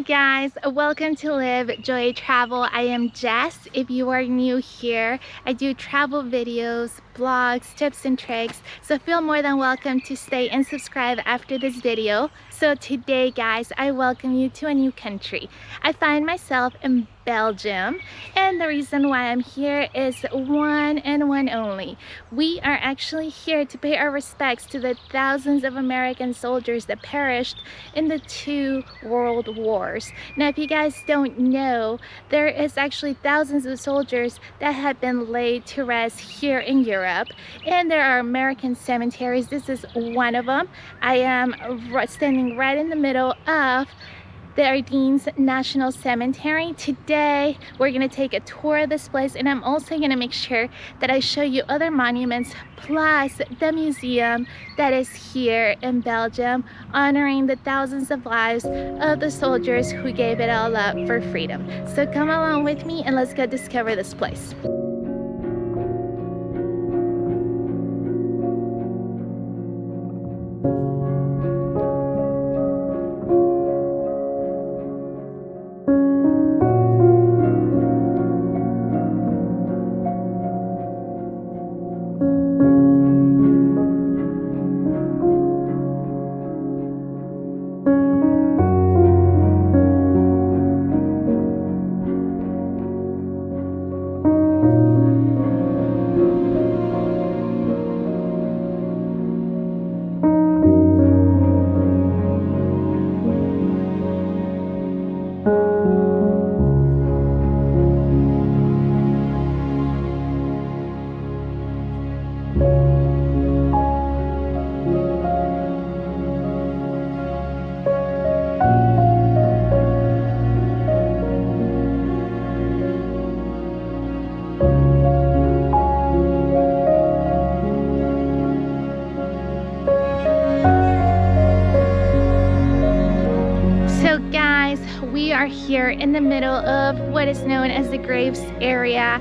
guys, welcome to Live Joy Travel. I am Jess. If you are new here, I do travel videos, blogs, tips and tricks, so feel more than welcome to stay and subscribe after this video. So today guys, I welcome you to a new country. I find myself in Belgium, and the reason why I'm here is one and one only. We are actually here to pay our respects to the thousands of American soldiers that perished in the 2 world wars. Now, if you guys don't know, there is actually thousands of soldiers that have been laid to rest here in Europe, and there are American cemeteries. This is one of them. I am standing right in the middle of the Ardene National Cemetery. Today we're going to take a tour of this place, and I'm also going to make sure that I show you other monuments plus the museum that is here in Belgium, honoring the thousands of lives of the soldiers who gave it all up for freedom. So come along with me and let's go discover this place. We are here in the middle of what is known as the graves area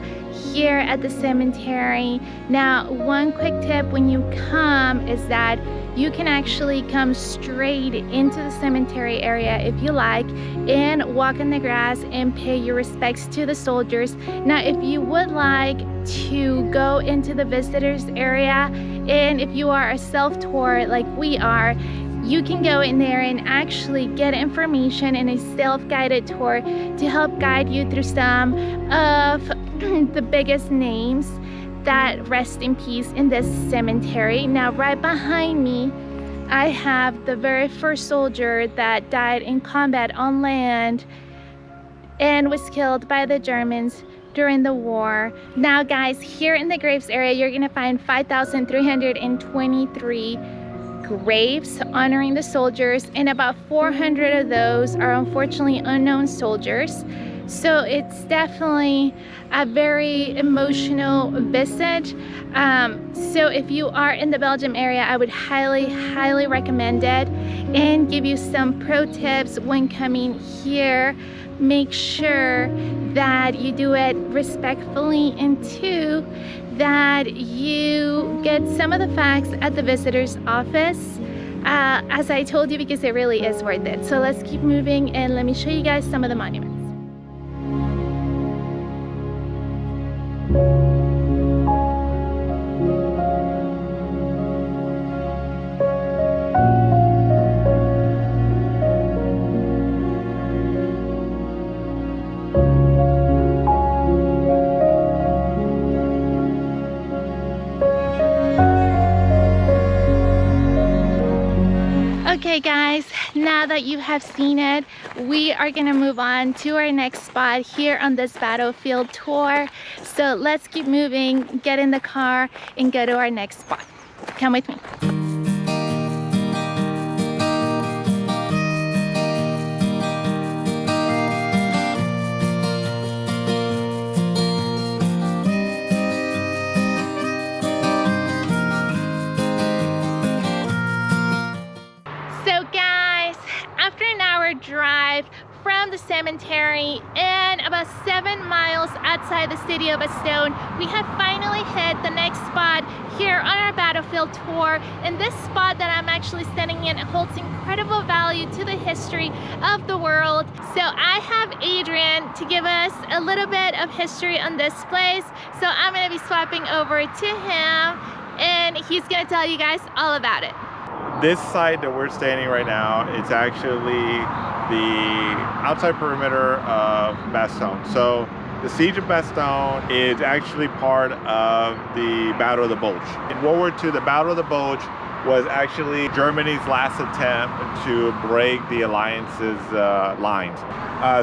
here at the cemetery. Now, one quick tip when you come is that you can actually come straight into the cemetery area if you like and walk in the grass and pay your respects to the soldiers. Now, if you would like to go into the visitors area, and if you are a self-tour like we are, you can go in there and actually get information in a self-guided tour to help guide you through some of the biggest names that rest in peace in this cemetery. Now, right behind me, I have the very first soldier that died in combat on land and was killed by the Germans during the war. Now guys, here in the graves area, you're gonna find 5,323 graves honoring the soldiers, and about 400 of those are unfortunately unknown soldiers. So it's definitely a very emotional visit. So if you are in the Belgium area, I would highly recommend it, and give you some pro tips when coming here. Make sure that you do it respectfully, and two, that you get some of the facts at the visitor's office, as I told you, because it really is worth it. So let's keep moving and let me show you guys some of the monuments. Okay guys, now that you have seen it, we are gonna move on to our next spot here on this battlefield tour. So let's keep moving, get in the car and go to our next spot. Come with me. Drive from the cemetery and about 7 miles miles outside the city of Bastogne, we have finally hit the next spot here on our battlefield tour. And this spot that I'm actually standing in holds incredible value to the history of the world. So I have Ardene to give us a little bit of history on this place. So I'm going to be swapping over to him and he's going to tell you guys all about it. This site that we're standing right now, it's actually the outside perimeter of Bastogne. So the siege of Bastogne is actually part of the Battle of the Bulge. In World War II, the Battle of the Bulge was actually Germany's last attempt to break the alliance's lines.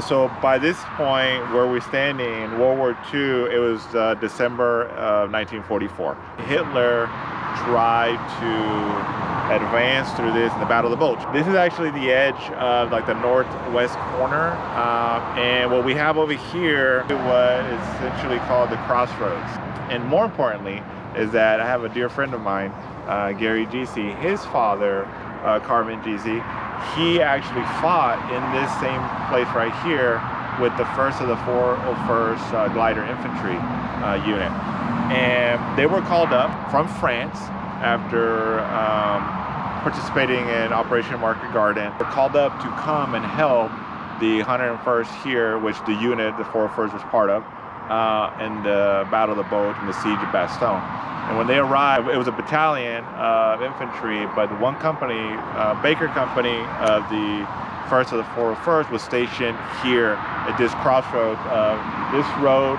So by this point where we're standing in World War II, it was December of 1944. Hitler tried to advance through this in the Battle of the Bulge. This is actually the edge of like the northwest corner, and what we have over here is what is essentially called the crossroads. And more importantly is that I have a dear friend of mine, Gary Jessie. His father, Carmen Jessie, he actually fought in this same place right here with the 1st of the 401st Glider Infantry unit. And they were called up from France after participating in Operation Market Garden. They're called up to come and help the 101st here, which the unit, the 401st was part of, in the Battle of the Bulge and the siege of Bastogne. And when they arrived, it was a battalion of infantry, but the one company, Baker Company of the 1st of the 401st was stationed here at this crossroads. This road,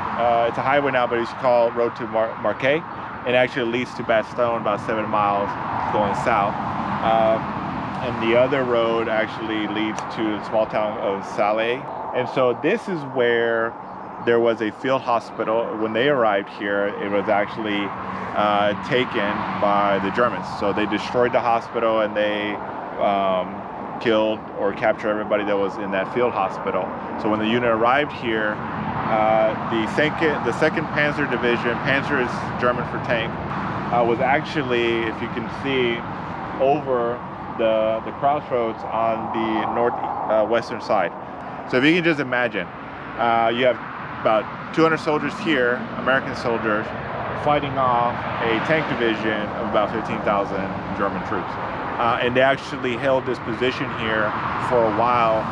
it's a highway now, but it's called Road to Marquet. It actually leads to Bastogne, about 7 miles going south. And the other road actually leads to the small town of Salé. And so this is where there was a field hospital. When they arrived here, it was actually taken by the Germans. So they destroyed the hospital and they killed or captured everybody that was in that field hospital. So when the unit arrived here, the 2nd Panzer Division, Panzer is German for tank, was actually, if you can see, over the crossroads on the northwestern side. So if you can just imagine, you have about 200 soldiers here, American soldiers, fighting off a tank division of about 15,000 German troops. And they actually held this position here for a while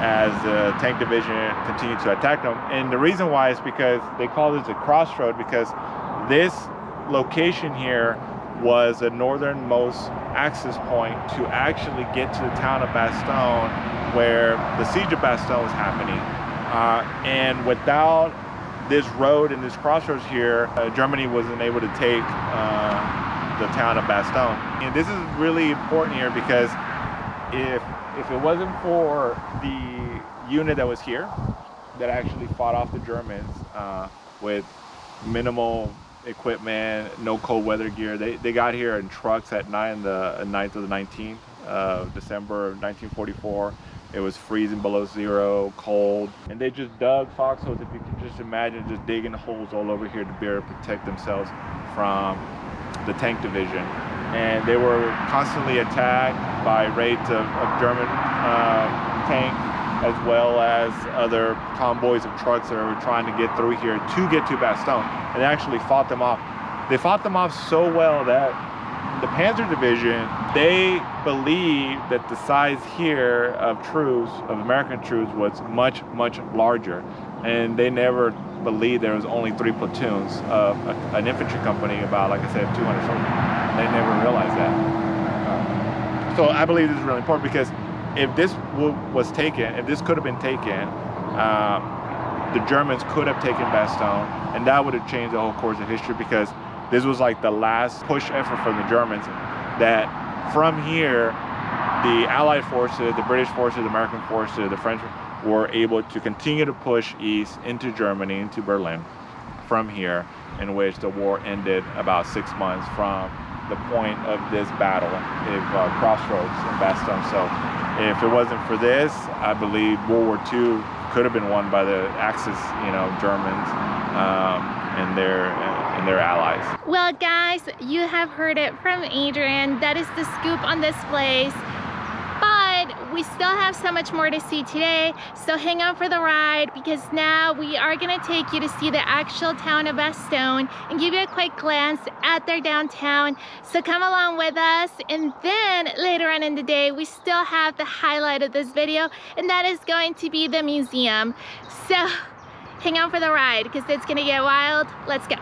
as the tank division continued to attack them. And the reason why is because they call this a crossroad, because this location here was the northernmost access point to actually get to the town of Bastogne, where the siege of Bastogne was happening. And without this road and this crossroads here, Germany wasn't able to take the town of Bastogne. And this is really important here because if it wasn't for the unit that was here, that actually fought off the Germans with minimal equipment, no cold weather gear. They got here in trucks at 9th of the 19th of December of 1944. It was freezing below zero, cold, and they just dug foxholes. If you can just imagine, just digging holes all over here to be able to protect themselves from the tank division. And they were constantly attacked by raids of German tanks, as well as other convoys of trucks that were trying to get through here to get to Bastogne, and they actually fought them off. They fought them off so well that the Panzer Division, they believed that the size here of troops, of American troops, was much, much larger. And they never believed there was only 3 platoons of an infantry company, about, like I said, 200 soldiers. They never realized that. So I believe this is really important, because if this was taken, if this could have been taken, the Germans could have taken Bastogne, and that would have changed the whole course of history, because this was like the last push effort from the Germans, that from here, the Allied forces, the British forces, the American forces, the French were able to continue to push east into Germany, into Berlin, from here, in which the war ended about 6 months from the point of this battle, crossroads in Bastogne. So if it wasn't for this, I believe World War II could have been won by the Axis, Germans and their allies. Well, guys, you have heard it from Ardene. That is the scoop on this place. But we still have so much more to see today, so hang on for the ride, because now we are going to take you to see the actual town of Bastogne and give you a quick glance at their downtown. So come along with us, and then later on in the day we still have the highlight of this video, and that is going to be the museum. So hang on for the ride, because it's going to get wild. Let's go.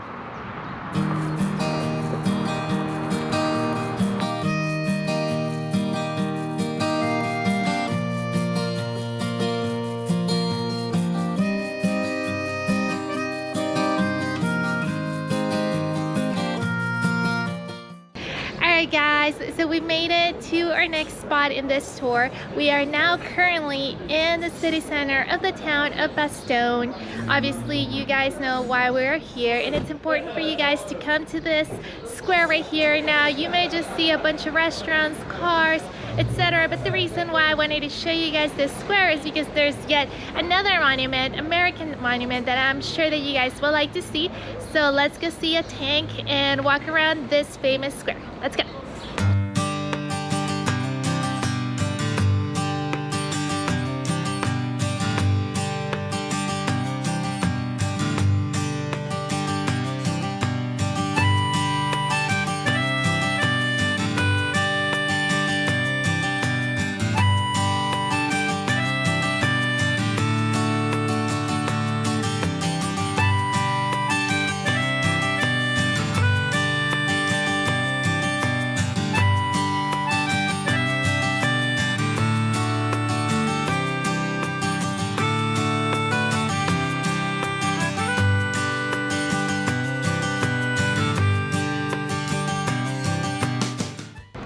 Alright guys, so we made it to our next spot in this tour. We are now currently in the city center of the town of Bastogne. Obviously you guys know why we're here, and it's important for you guys to come to this square right here. Now you may just see a bunch of restaurants, cars, etc., but the reason why I wanted to show you guys this square is because there's yet another monument, American monument, that I'm sure that you guys will like to see. So let's go see a tank and walk around this famous square. Let's go.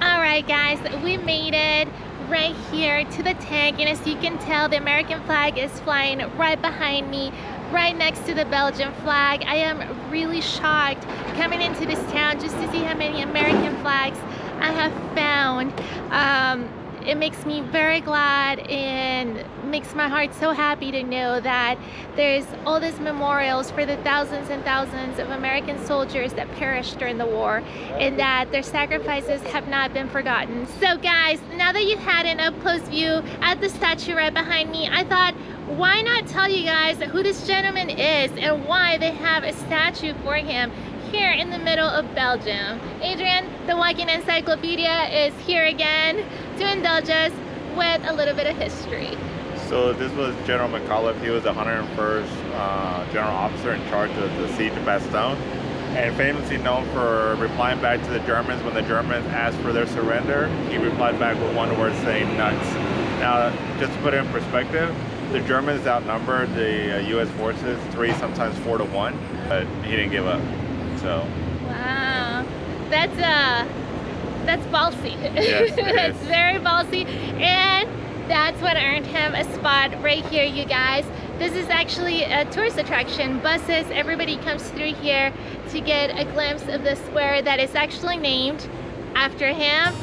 Alright guys, we made it right here to the tank, and as you can tell, the American flag is flying right behind me, right next to the Belgian flag. I am really shocked coming into this town just to see how many American flags I have found. It makes me very glad and makes my heart so happy to know that there's all these memorials for the thousands and thousands of American soldiers that perished during the war, and that their sacrifices have not been forgotten. So guys, now that you've had an up-close view at the statue right behind me, I thought, why not tell you guys who this gentleman is and why they have a statue for him here in the middle of Belgium. Adrian, the walking encyclopedia, is here again to indulge us with a little bit of history. So this was General McAuliffe. He was the 101st General Officer in charge of the siege of Bastogne, and famously known for replying back to the Germans when the Germans asked for their surrender. He replied back with one word saying nuts. Now, just to put it in perspective, the Germans outnumbered the U.S. forces 3, sometimes 4 to 1, but he didn't give up. So. Wow, that's ballsy. Yes, That's very ballsy, and that's what earned him a spot right here, you guys. This is actually a tourist attraction. Buses, everybody comes through here to get a glimpse of the square that is actually named after him.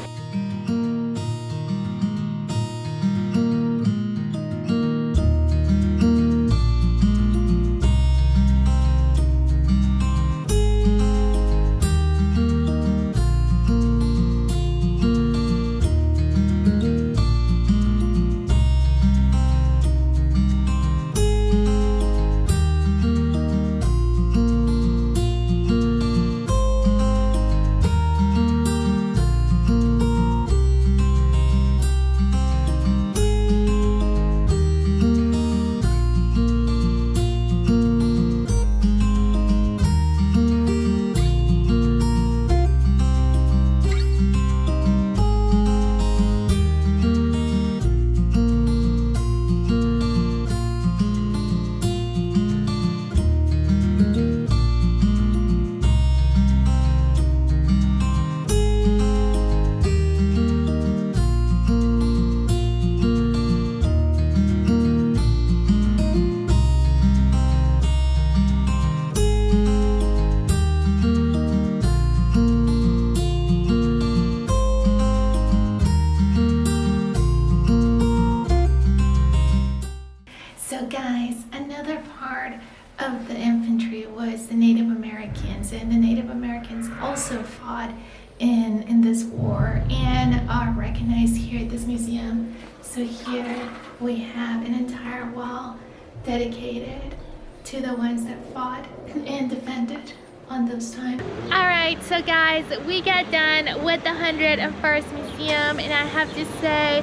of the infantry was the Native Americans, and the Native Americans also fought in this war and are recognized here at this museum. So here we have an entire wall dedicated to the ones that fought and defended on those times. Alright, so guys, we got done with the 101st Museum, and I have to say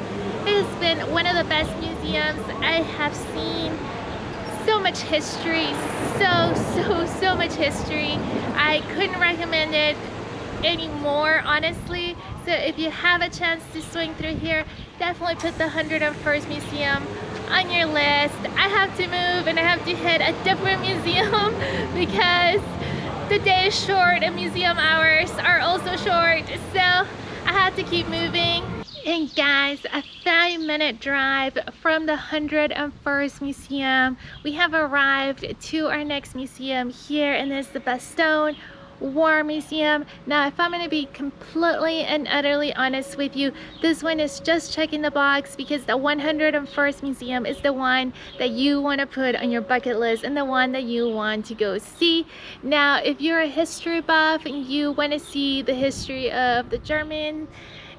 it has been one of the best museums I have seen. So much history, so much history. I couldn't recommend it anymore, honestly. So if you have a chance to swing through here, definitely put the 101st Museum on your list. I have to move and I have to hit a different museum because the day is short and museum hours are also short, so I have to keep moving. And guys, a 5-minute drive from the 101st Museum, we have arrived to our next museum here, and this is the Bastogne War Museum. Now, if I'm going to be completely and utterly honest with you, this one is just checking the box because the 101st Museum is the one that you want to put on your bucket list and the one that you want to go see. Now, if you're a history buff and you want to see the history of the German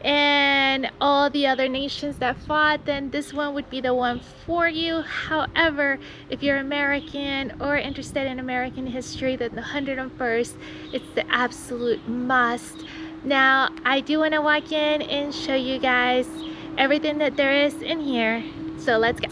and all the other nations that fought, then this one would be the one for you. However, if you're American or interested in American history, then the 101st, it's the absolute must. Now, I do want to walk in and show you guys everything that there is in here, so let's go.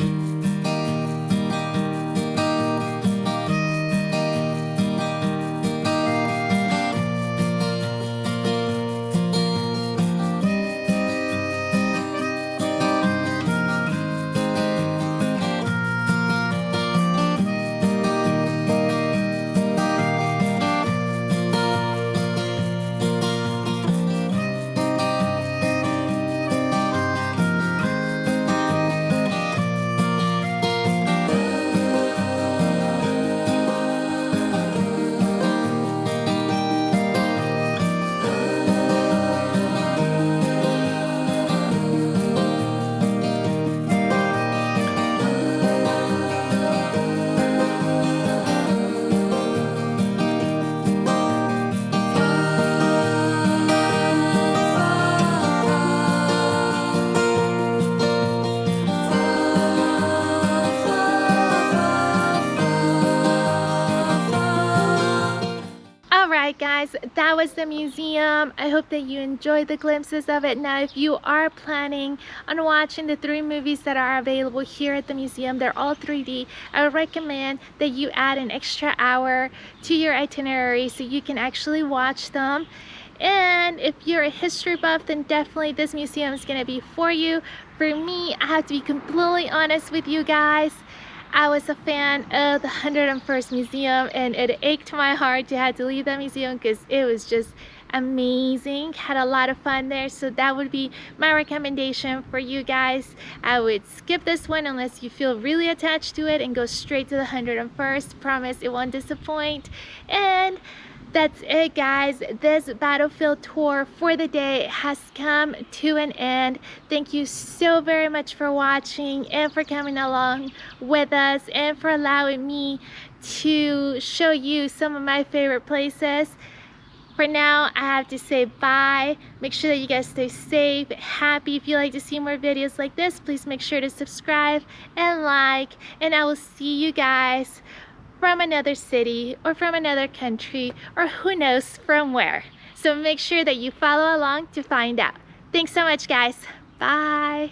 Alright guys, that was the museum. I hope that you enjoyed the glimpses of it. Now, if you are planning on watching the 3 movies that are available here at the museum, they're all 3D, I would recommend that you add an extra hour to your itinerary so you can actually watch them. And if you're a history buff, then definitely this museum is going to be for you. For me, I have to be completely honest with you guys, I was a fan of the 101st Museum, and it ached my heart to have to leave that museum because it was just amazing. Had a lot of fun there, so that would be my recommendation for you guys. I would skip this one unless you feel really attached to it and go straight to the 101st. Promise it won't disappoint. And that's it guys, this battlefield tour for the day has come to an end. Thank you so very much for watching and for coming along with us and for allowing me to show you some of my favorite places. For now, I have to say bye. Make sure that you guys stay safe, happy. If you'd like to see more videos like this, please make sure to subscribe and like, and I will see you guys from another city or from another country or who knows from where. So make sure that you follow along to find out. Thanks so much guys. Bye.